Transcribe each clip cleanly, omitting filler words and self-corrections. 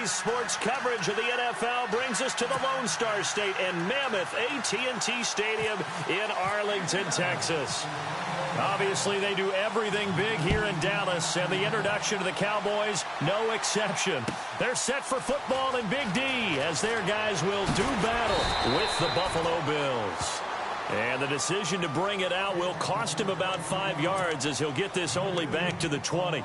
Today's sports coverage of the NFL brings us to the Lone Star State and Mammoth AT&T Stadium in Arlington, Texas. Obviously, they do everything big here in Dallas, and the introduction to the Cowboys, no exception. They're set for football in Big D as their guys will do battle with the Buffalo Bills. And the decision to bring it out will cost him about 5 yards as he'll get this only back to the 20.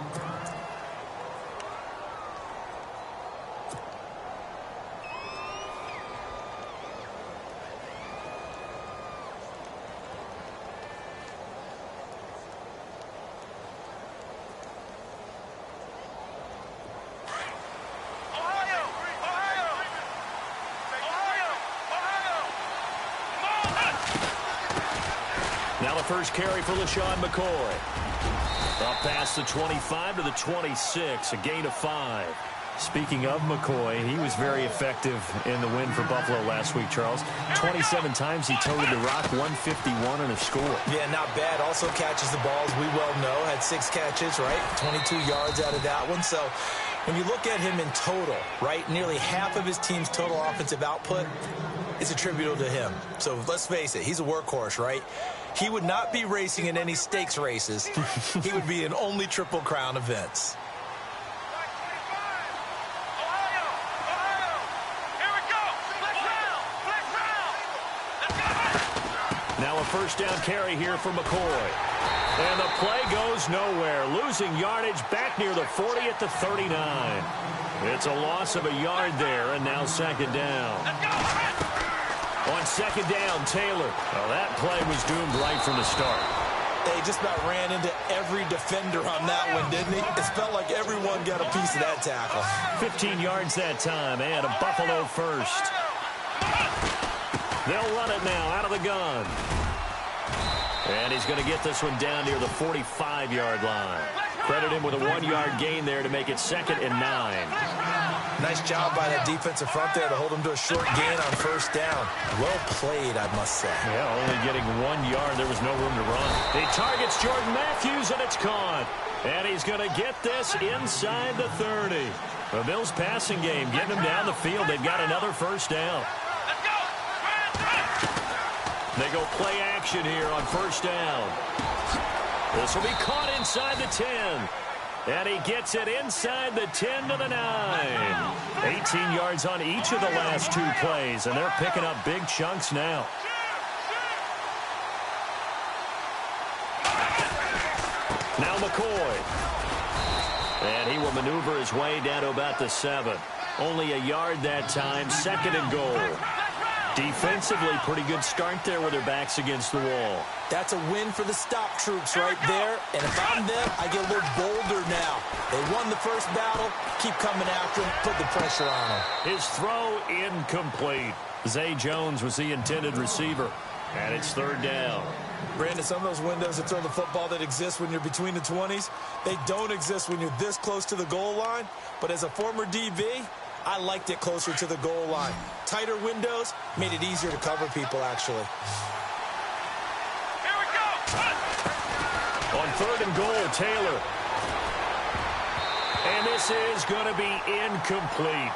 Now the first carry for LaShawn McCoy. Up past the 25 to the 26, a gain of 5. Speaking of McCoy, he was very effective in the win for Buffalo last week, Charles. 27 times he toted the rock, 151 and a score. Yeah, not bad. Also catches the balls, we well know. Had 6 catches, right? 22 yards out of that one. So when you look at him in total, right, nearly half of his team's total offensive output is attributable to him. So let's face it, he's a workhorse, right? He would not be racing in any stakes races. He would be in only Triple Crown events. Now a first down carry here for McCoy. And the play goes nowhere. Losing yardage back near the 40 at the 39. It's a loss of a yard there, and now second down. On second down, Taylor. Well, that play was doomed right from the start. They just about ran into every defender on that one, didn't he? It felt like everyone got a piece of that tackle. 15 yards that time, and a Buffalo first. They'll run it now out of the gun. And he's going to get this one down near the 45-yard line. Credit him with a 1-yard gain there to make it 2nd and 9. Nice job by that defensive front there to hold him to a short gain on first down. Well played, I must say. Yeah, only getting 1 yard. There was no room to run. He targets Jordan Matthews, and it's caught. And he's going to get this inside the 30. The Bills' passing game getting him down the field. They've got another first down. They go play action here on first down. This will be caught inside the 10. And he gets it inside the 10 to the 9. 18 yards on each of the last 2 plays, and they're picking up big chunks now. Now McCoy. And he will maneuver his way down to about the 7. Only a yard that time, 2nd and goal. Defensively, pretty good start there with their backs against the wall. That's a win for the stop troops right there. And if I'm them, I get a little bolder now. They won the first battle. Keep coming after him. Put the pressure on him. His throw incomplete. Zay Jones was the intended receiver. And it's 3rd down. Brandon, some of those windows to throw the football that exist when you're between the 20s, they don't exist when you're this close to the goal line. But as a former DB, I liked it closer to the goal line. Tighter windows made it easier to cover people, actually. Here we go. On 3rd and goal, Taylor. And this is going to be incomplete.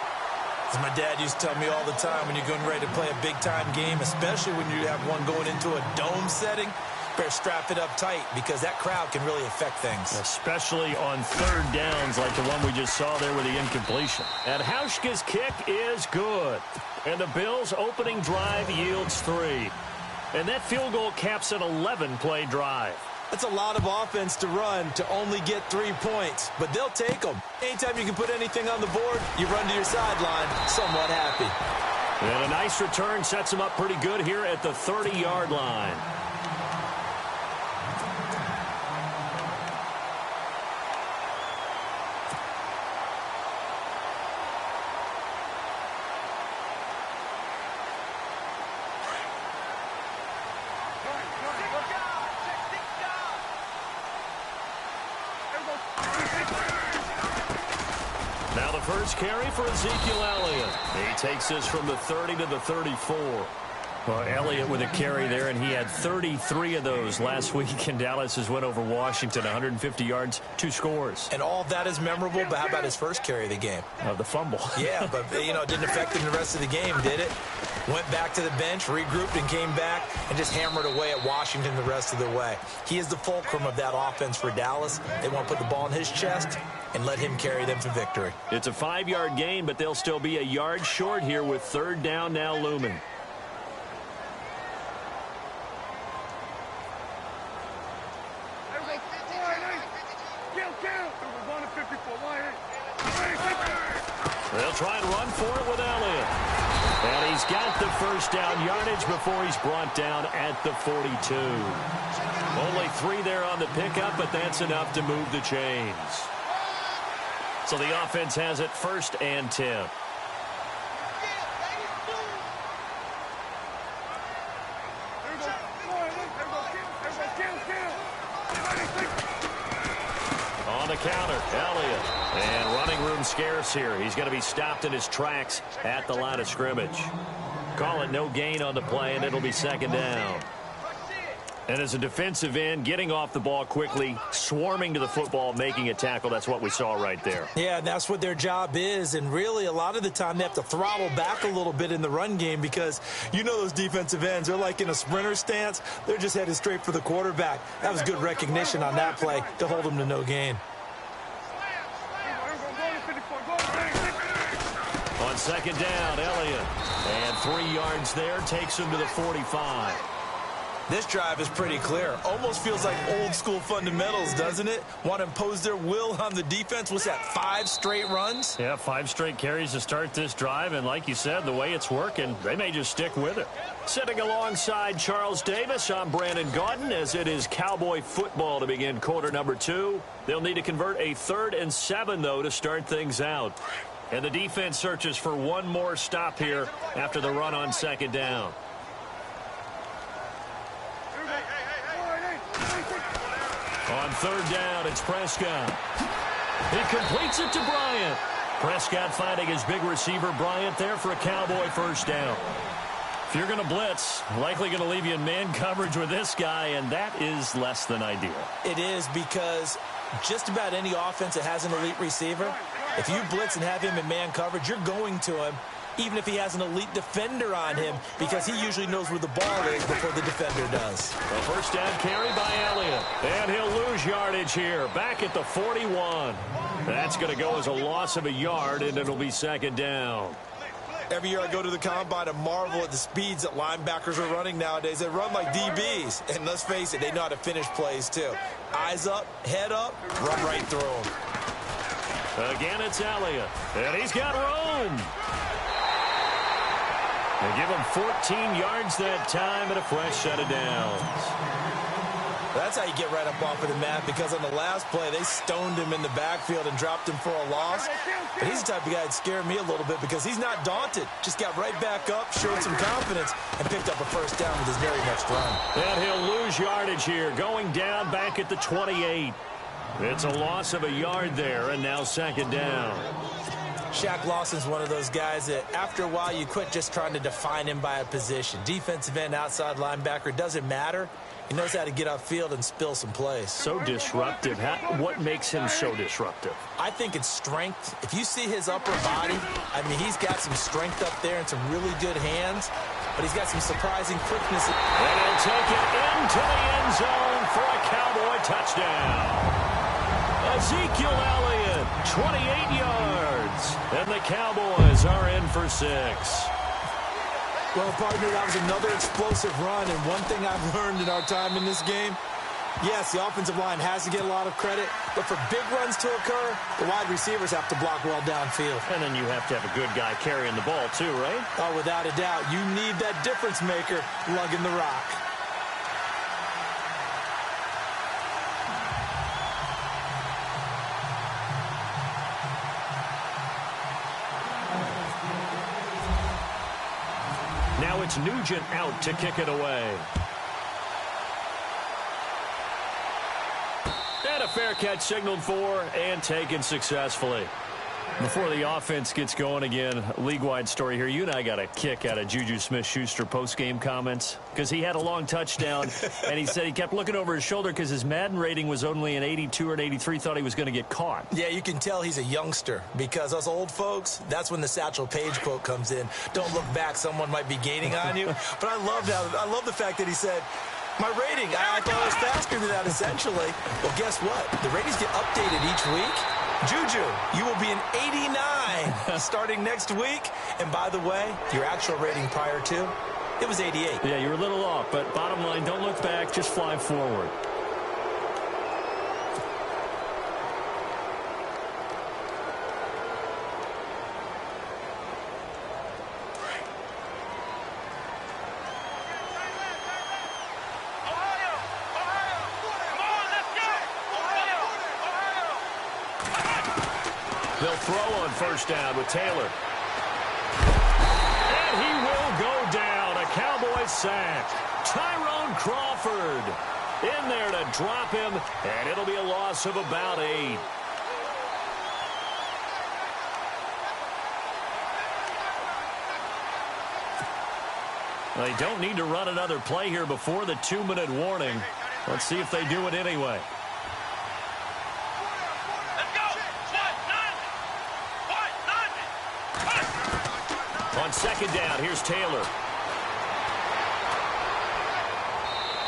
As my dad used to tell me all the time, when you're getting ready to play a big-time game, especially when you have one going into a dome setting, better strap it up tight because that crowd can really affect things. Especially on 3rd downs like the one we just saw there with the incompletion. And Hauschka's kick is good. And the Bills' opening drive yields 3. And that field goal caps an 11-play drive. That's a lot of offense to run to only get 3 points, but they'll take them. Anytime you can put anything on the board, you run to your sideline somewhat happy. And a nice return sets them up pretty good here at the 30-yard line. Now the first carry for Ezekiel Elliott. He takes this from the 30 to the 34. Well, Elliott with a carry there, and he had 33 of those last week in Dallas's win over Washington, 150 yards, 2 scores. And all of that is memorable, but how about his first carry of the game? The fumble. Yeah, but, you know, it didn't affect him the rest of the game, did it? Went back to the bench, regrouped, and came back and just hammered away at Washington the rest of the way. He is the fulcrum of that offense for Dallas. They want to put the ball in his chest and let him carry them to victory. It's a 5-yard gain, but they'll still be a yard short here with 3rd down now looming. They'll try and run for it with Elliott. And he's got the first down yardage before he's brought down at the 42. Only 3 there on the pickup, but that's enough to move the chains. So the offense has it 1st and 10. On the counter, Elliott. And running room scarce here. He's going to be stopped in his tracks at the line of scrimmage. Call it no gain on the play, and it'll be 2nd down. And as a defensive end, getting off the ball quickly, swarming to the football, making a tackle, that's what we saw right there. Yeah, that's what their job is. And really, a lot of the time, they have to throttle back a little bit in the run game because you know those defensive ends, they're like in a sprinter stance. They're just headed straight for the quarterback. That was good recognition on that play to hold them to no gain. On 2nd down, Elliott. And 3 yards there, takes him to the 45. This drive is pretty clear. Almost feels like old-school fundamentals, doesn't it? Want to impose their will on the defense. What's that, 5 straight runs? Yeah, 5 straight carries to start this drive. And like you said, the way it's working, they may just stick with it. Sitting alongside Charles Davis, I'm Brandon Gaudin, as it is Cowboy football to begin quarter number 2. They'll need to convert a 3rd and 7, though, to start things out. And the defense searches for one more stop here after the run on 2nd down. On 3rd down, it's Prescott. He completes it to Bryant. Prescott finding his big receiver, Bryant, there for a Cowboy 1st down. If you're going to blitz, likely going to leave you in man coverage with this guy, and that is less than ideal. It is, because just about any offense that has an elite receiver, if you blitz and have him in man coverage, you're going to him, even if he has an elite defender on him, because he usually knows where the ball is before the defender does. A 1st down carry by Elliott. And he'll lose yardage here, back at the 41. That's going to go as a loss of a yard, and it'll be 2nd down. Every year I go to the combine and marvel at the speeds that linebackers are running nowadays. They run like DBs. And let's face it, they know how to finish plays too. Eyes up, head up, run right through them. Again, it's Elliott. And he's got room. They give him 14 yards that time and a fresh set of downs. That's how you get right up off of the mat, because on the last play, they stoned him in the backfield and dropped him for a loss. But he's the type of guy that scared me a little bit because he's not daunted. Just got right back up, showed some confidence, and picked up a 1st down with his very next run. And he'll lose yardage here, going down back at the 28. It's a loss of a yard there, and now 2nd down. Shaq Lawson's one of those guys that after a while you quit just trying to define him by a position. Defensive end, outside linebacker, doesn't matter. He knows how to get upfield and spill some plays. So disruptive. What makes him so disruptive? I think it's strength. If you see his upper body, I mean, he's got some strength up there and some really good hands, but he's got some surprising quickness. And he'll take it into the end zone for a Cowboy touchdown. Ezekiel Elliott, 28 yards, and the Cowboys are in for 6. Well, partner, that was another explosive run, and one thing I've learned in our time in this game, yes, the offensive line has to get a lot of credit, but for big runs to occur, the wide receivers have to block well downfield. And then you have to have a good guy carrying the ball too, right? Oh, without a doubt. You need that difference maker lugging the rock. Now it's Nugent out to kick it away. And a fair catch signaled for and taken successfully. Before the offense gets going again, league-wide story here. You and I got a kick out of Juju Smith-Schuster post-game comments because he had a long touchdown, and he said he kept looking over his shoulder because his Madden rating was only an 82 or an 83, thought he was going to get caught. Yeah, you can tell he's a youngster because us old folks, that's when the Satchel Paige quote comes in. Don't look back, someone might be gaining on you. But I love the fact that he said, my rating, I thought it was faster than that, essentially. Well, guess what? The ratings get updated each week. Juju, you will be an 89 starting next week. And by the way, your actual rating prior to, it was 88. Yeah, you were a little off, but bottom line, don't look back, just fly forward. They'll throw on first down with Taylor. And he will go down. A Cowboys sack. Tyrone Crawford in there to drop him, and it'll be a loss of about 8. They don't need to run another play here before the 2-minute warning. Let's see if they do it anyway. On second down, here's Taylor.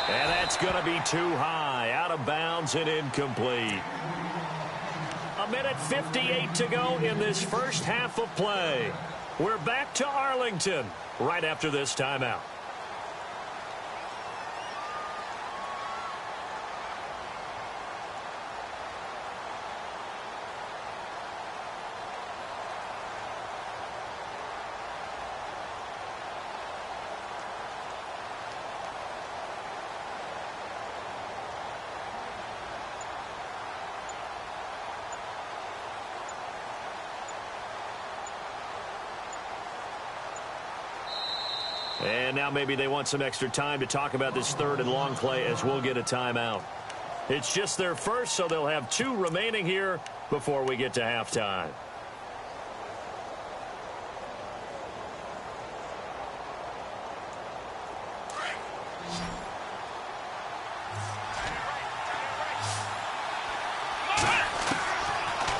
And that's going to be too high. Out of bounds and incomplete. 1:58 to go in this first half of play. We're back to Arlington right after this timeout. And now maybe they want some extra time to talk about this third and long play as we'll get a timeout. It's just their first, so they'll have 2 remaining here before we get to halftime.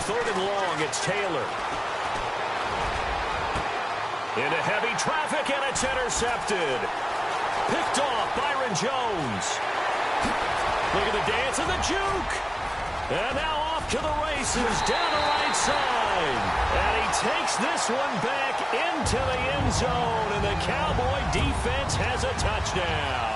Third and long, it's Taylor. Into heavy traffic, and it's intercepted. Picked off Byron Jones. Look at the dance and the juke. And now off to the races, down the right side. And he takes this one back into the end zone, and the Cowboy defense has a touchdown.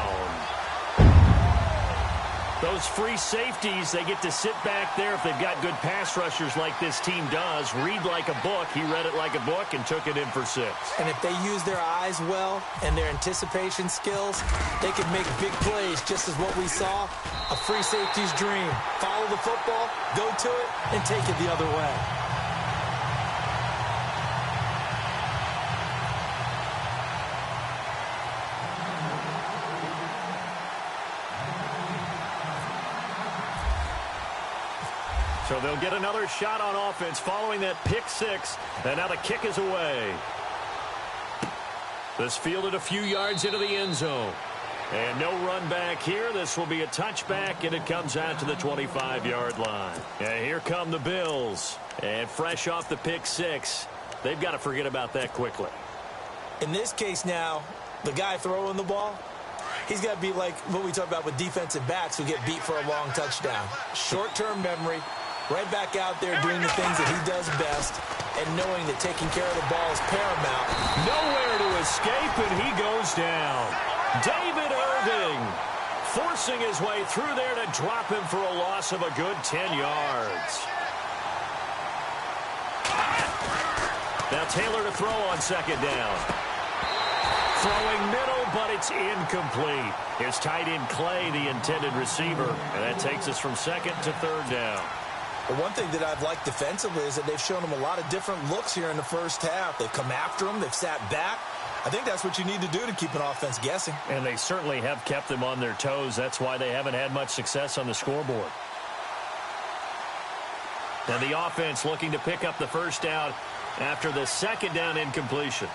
Those free safeties, they get to sit back there if they've got good pass rushers like this team does. Read like a book. He read it like a book and took it in for 6. And if they use their eyes well and their anticipation skills, they can make big plays, just as what we saw. A free safety's dream. Follow the football, go to it, and take it the other way. So they'll get another shot on offense following that pick 6. And now the kick is away. This fielded a few yards into the end zone. And no run back here. This will be a touchback, and it comes out to the 25-yard line. And here come the Bills. And fresh off the pick 6, they've got to forget about that quickly. In this case now, the guy throwing the ball, he's got to be like what we talk about with defensive backs who get beat for a long touchdown. Short-term memory. Right back out there doing the things that he does best and knowing that taking care of the ball is paramount. Nowhere to escape, and he goes down. David Irving forcing his way through there to drop him for a loss of a good 10 yards. Now Taylor to throw on second down. Throwing middle, but it's incomplete. It's tight end Clay, the intended receiver, and that takes us from second to third down. Well, one thing that I've liked defensively is that they've shown them a lot of different looks here in the first half. They've come after them. They've sat back. I think that's what you need to do to keep an offense guessing. And they certainly have kept them on their toes. That's why they haven't had much success on the scoreboard. And the offense looking to pick up the first down after the second down incompletion.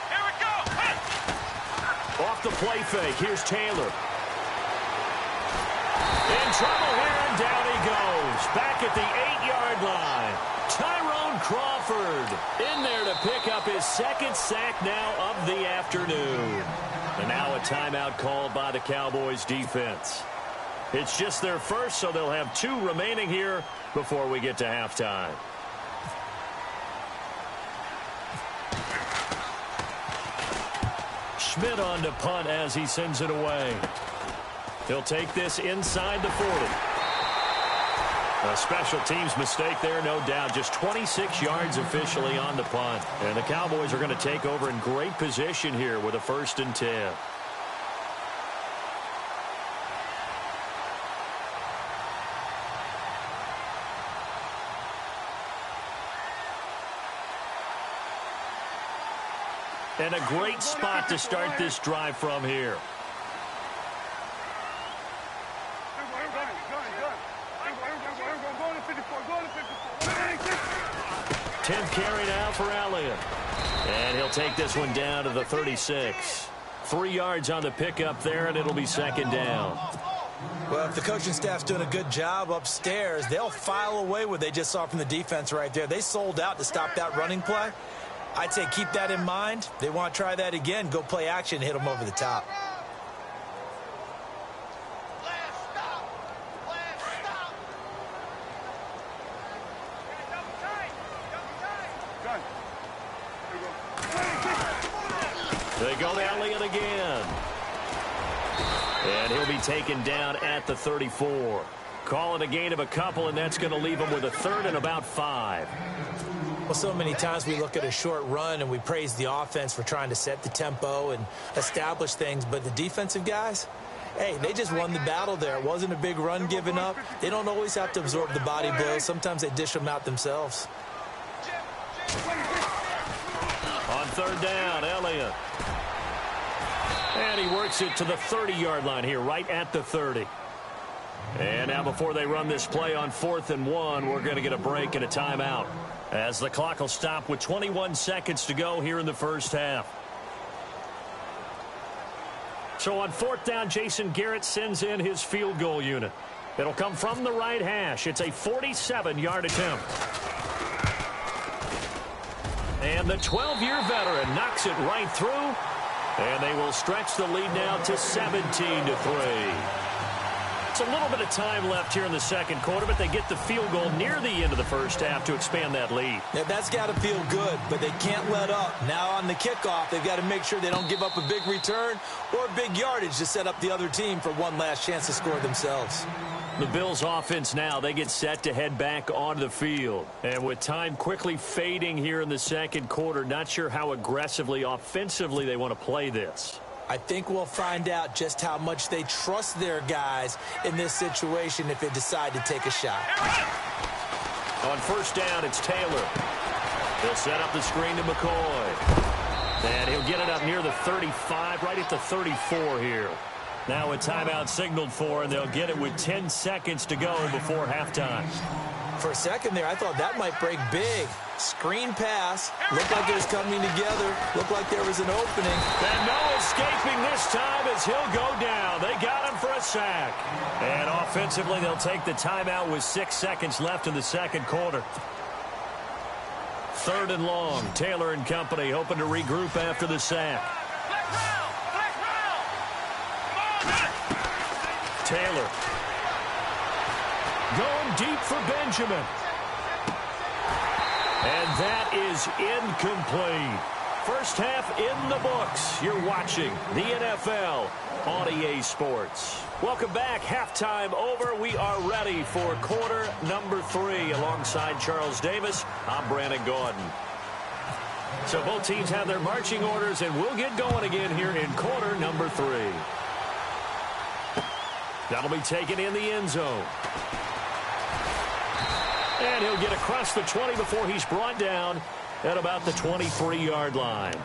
Here we go. Hey. Off the play fake, here's Taylor. In trouble here, and down he goes. Back at the 8-yard line. Tyrone Crawford in there to pick up his second sack now of the afternoon. And now a timeout called by the Cowboys defense. It's just their first, so they'll have 2 remaining here before we get to halftime. Schmidt on to punt as he sends it away. He'll take this inside the 40. A special teams mistake there, no doubt. Just 26 yards officially on the punt. And the Cowboys are going to take over in great position here with a 1st and 10. And a great spot to start this drive from here. 10th carry now for Elliott. And he'll take this one down to the 36. 3 yards on the pickup there, and it'll be 2nd down. Well, if the coaching staff's doing a good job upstairs, they'll file away what they just saw from the defense right there. They sold out to stop that running play. I'd say keep that in mind. They want to try that again. Go play action, hit them over the top. They go to Elliott again. And he'll be taken down at the 34. Call it a gain of a couple, and that's going to leave him with a 3rd and about 5. Well, so many times we look at a short run and we praise the offense for trying to set the tempo and establish things, but the defensive guys, hey, they just won the battle there. It wasn't a big run given up. They don't always have to absorb the body blows. Sometimes they dish them out themselves. On 3rd down, Elliott. And he works it to the 30-yard line here, right at the 30. And now before they run this play on 4th and 1, we're going to get a break and a timeout, as the clock will stop with 21 seconds to go here in the first half. So on 4th down, Jason Garrett sends in his field goal unit. It'll come from the right hash. It's a 47-yard attempt. And the 12-year veteran knocks it right through. And they will stretch the lead now to 17-3. It's a little bit of time left here in the second quarter, but they get the field goal near the end of the first half to expand that lead. Yeah, that's got to feel good, but they can't let up. Now on the kickoff, they've got to make sure they don't give up a big return or big yardage to set up the other team for one last chance to score themselves. The Bills offense now, they get set to head back onto the field. And with time quickly fading here in the second quarter, not sure how aggressively, offensively they want to play this. I think we'll find out just how much they trust their guys in this situation if they decide to take a shot. On 1st down, it's Taylor. He'll set up the screen to McCoy. And he'll get it up near the 35, right at the 34 here. Now a timeout signaled for, and they'll get it with 10 seconds to go before halftime. For a second there, I thought that might break big. Screen pass. Looked like it was coming together. Looked like there was an opening. And no escaping this time as he'll go down. They got him for a sack. And offensively, they'll take the timeout with 6 seconds left in the second quarter. 3rd and long. Taylor and company hoping to regroup after the sack. Taylor going deep for Benjamin. And that is incomplete. First half in the books. You're watching the NFL on EA Sports. Welcome back. Halftime over. We are ready for quarter number 3. Alongside Charles Davis, I'm Brandon Gordon. So both teams have their marching orders, and we'll get going again here in quarter number 3. That'll be taken in the end zone. And he'll get across the 20 before he's brought down at about the 23-yard line.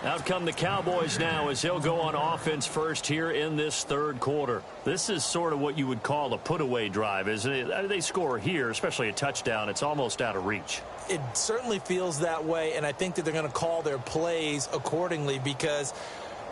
Out come the Cowboys now as they'll go on offense first here in this third quarter. This is sort of what you would call a put-away drive, isn't it? They score here, especially a touchdown. It's almost out of reach. It certainly feels that way, and I think that they're going to call their plays accordingly because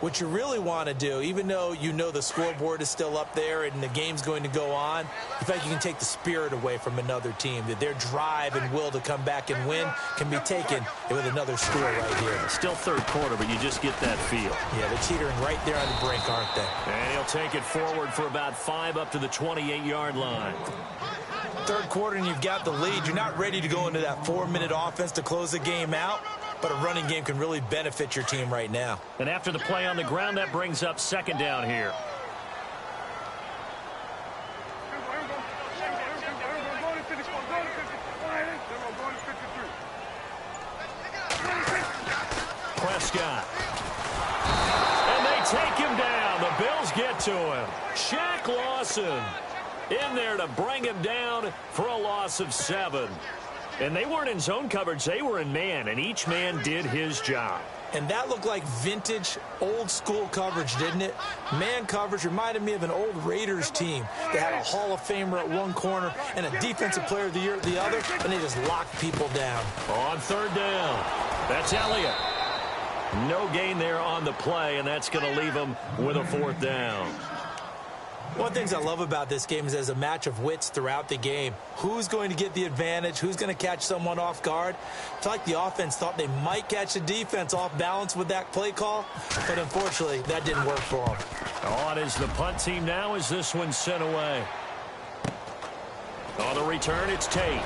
what you really want to do, even though you know the scoreboard is still up there and the game's going to go on, the fact you can take the spirit away from another team, that their drive and will to come back and win can be taken with another score right here. Still third quarter, but you just get that feel. Yeah, they're teetering right there on the brink, aren't they? And he'll take it forward for about 5 up to the 28-yard line. Third quarter and you've got the lead. You're not ready to go into that 4-minute offense to close the game out, but a running game can really benefit your team right now. And after the play on the ground, that brings up second down here. Prescott. And they take him down. The Bills get to him. Shaq Lawson in there to bring him down for a loss of 7. And they weren't in zone coverage. They were in man, and each man did his job. And that looked like vintage, old-school coverage, didn't it? Man coverage reminded me of an old Raiders team. They had a Hall of Famer at one corner and a Defensive Player of the Year at the other, and they just locked people down. On third down, that's Elliott. No gain there on the play, and that's going to leave them with a 4th down. One of the things I love about this game is there's a match of wits throughout the game. Who's going to get the advantage? Who's going to catch someone off guard? I feel like the offense thought they might catch the defense off balance with that play call, but unfortunately, that didn't work for them. On is the punt team now as this one's sent away. On the return, it's Tate.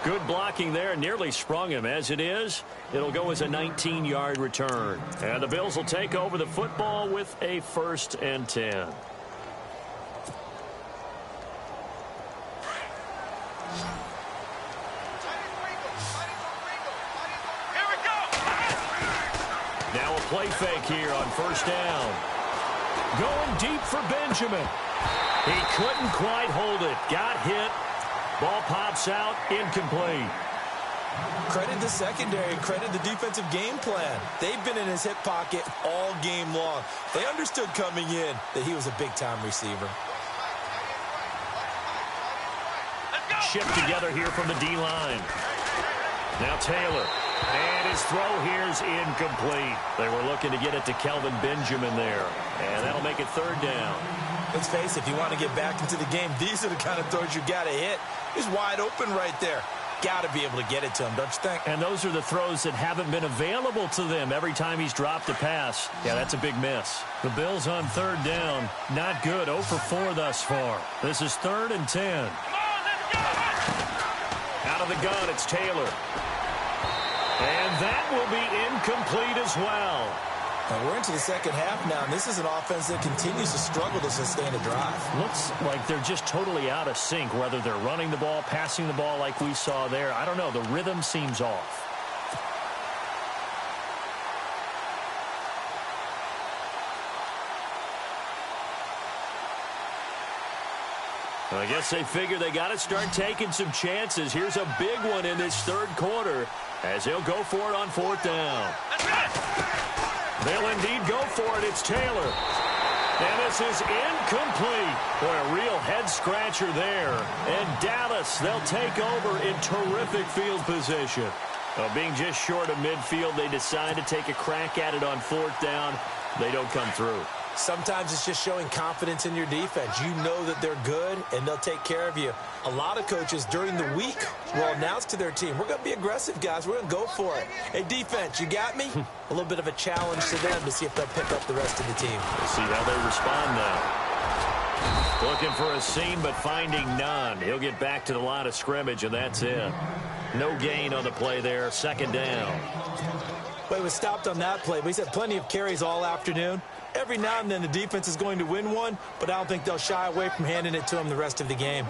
Good blocking there, nearly sprung him. As it is, it'll go as a 19-yard return. And the Bills will take over the football with a 1st and 10. Here we go. Now a play fake here on 1st down. Going deep for Benjamin. He couldn't quite hold it. Got hit. Ball pops out, incomplete. Credit the secondary, credit the defensive game plan. They've been in his hip pocket all game long. They understood coming in that he was a big-time receiver. Shipped together here from the D-line. Now Taylor. And his throw here's incomplete. They were looking to get it to Kelvin Benjamin there. And that'll make it 3rd down. Let's face it, if you want to get back into the game, these are the kind of throws you got to hit. He's wide open right there. Got to be able to get it to him, don't you think? And those are the throws that haven't been available to them every time he's dropped a pass. Yeah, that's a big miss. The Bills on 3rd down. Not good. 0 for 4 thus far. This is 3rd and 10. Come on, let's go. Out of the gun, it's Taylor. And that will be incomplete as well. And we're into the second half now, and this is an offense that continues to struggle to sustain a drive. Looks like they're just totally out of sync, whether they're running the ball, passing the ball like we saw there. I don't know. The rhythm seems off. I guess they figure they got to start taking some chances. Here's a big one in this third quarter as they'll go for it on 4th down. They'll indeed go for it. It's Taylor. And this is incomplete. Boy, a real head-scratcher there. And Dallas, they'll take over in terrific field position. Being just short of midfield, they decide to take a crack at it on 4th down. They don't come through. Sometimes it's just showing confidence in your defense. You know that they're good, and they'll take care of you. A lot of coaches during the week will announce to their team, we're going to be aggressive, guys. We're going to go for it. Hey, defense, you got me? A little bit of a challenge to them to see if they'll pick up the rest of the team. We'll see how they respond now. Looking for a seam, but finding none. He'll get back to the line of scrimmage, and that's it. No gain on the play there. 2nd down. Well, he was stopped on that play, but he's had plenty of carries all afternoon. Every now and then the defense is going to win one, but I don't think they'll shy away from handing it to him the rest of the game.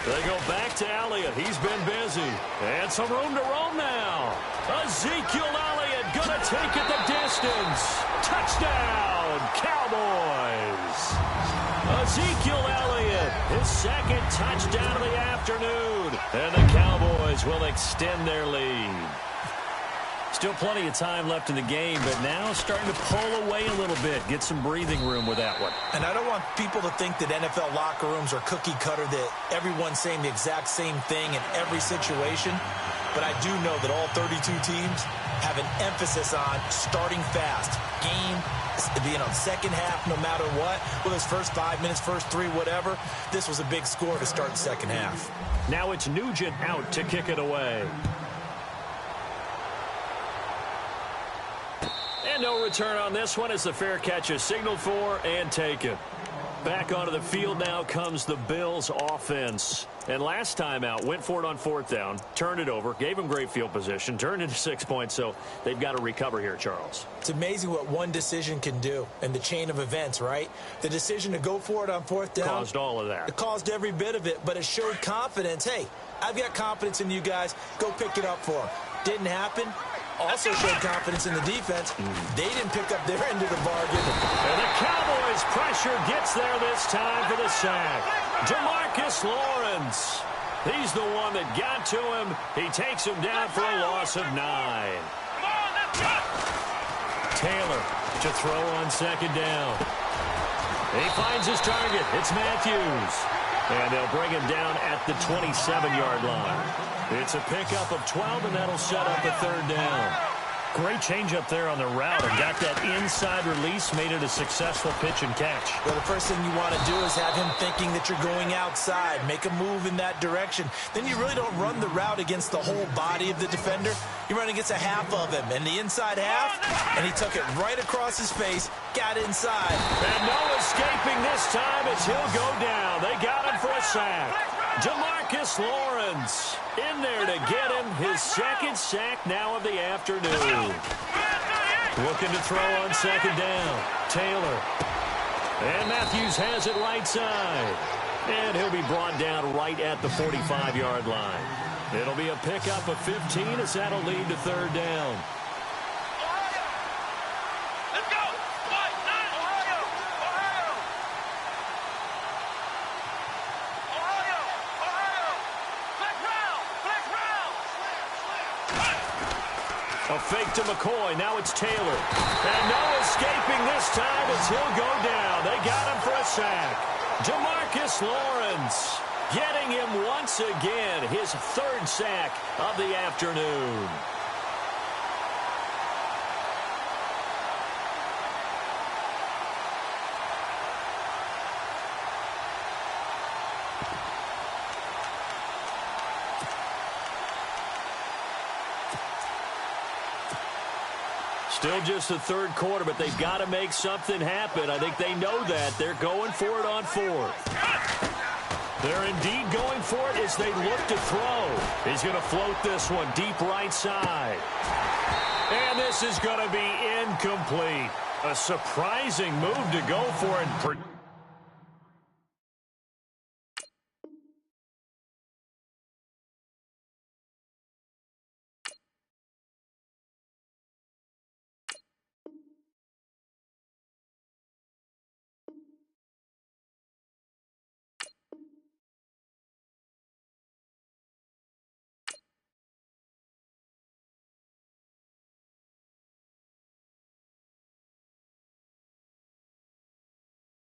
They go back to Elliott. He's been busy. And some room to roam now. Ezekiel Elliott going to take it the distance. Touchdown, Cowboys. Ezekiel Elliott, his second touchdown of the afternoon. And the Cowboys will extend their lead. Still plenty of time left in the game, but now starting to pull away a little bit. Get some breathing room with that one. And I don't want people to think that NFL locker rooms are cookie cutter, that everyone's saying the exact same thing in every situation. But I do know that all 32 teams have an emphasis on starting fast. Second half, no matter what. Whether it's first 5 minutes, first 3, whatever. This was a big score to start the second half. Now it's Nugent out to kick it away. And no return on this one as the fair catch is signaled for and taken. Back onto the field now comes the Bills offense. And last time out, went for it on 4th down, turned it over, gave them great field position, turned into 6 points, so they've got to recover here, Charles. It's amazing what one decision can do in the chain of events, right? The decision to go for it on 4th down. Caused all of that. It caused every bit of it, but it showed confidence. Hey, I've got confidence in you guys. Go pick it up for them. Didn't happen. Also showed confidence in the defense. They didn't pick up their end of the bargain. And the Cowboys' pressure gets there this time for the sack. Demarcus Lawrence. He's the one that got to him. He takes him down for a loss of 9. Taylor to throw on 2nd down. He finds his target. It's Matthews. And they'll bring him down at the 27-yard line. It's a pickup of 12, and that'll set up a 3rd down. Great change up there on the route and got that inside release, made it a successful pitch and catch. Well, the first thing you want to do is have him thinking that you're going outside, make a move in that direction. Then you really don't run the route against the whole body of the defender. You run against a half of him, and the inside half, and he took it right across his face, got inside. And no escaping this time as he'll go down. They got him for a sack. Demarcus Lawrence in there to get him his 2nd sack now of the afternoon. Looking to throw on 2nd down. Taylor. And Matthews has it right side. And he'll be brought down right at the 45-yard line. It'll be a pickup of 15 as that'll lead to 3rd down. A fake to McCoy. Now it's Taylor. And no escaping this time as he'll go down. They got him for a sack. Demarcus Lawrence getting him once again. His 3rd sack of the afternoon. Still just the 3rd quarter, but they've got to make something happen. I think they know that. They're going for it on 4th. They're indeed going for it as they look to throw. He's going to float this one deep right side. And this is going to be incomplete. A surprising move to go for it.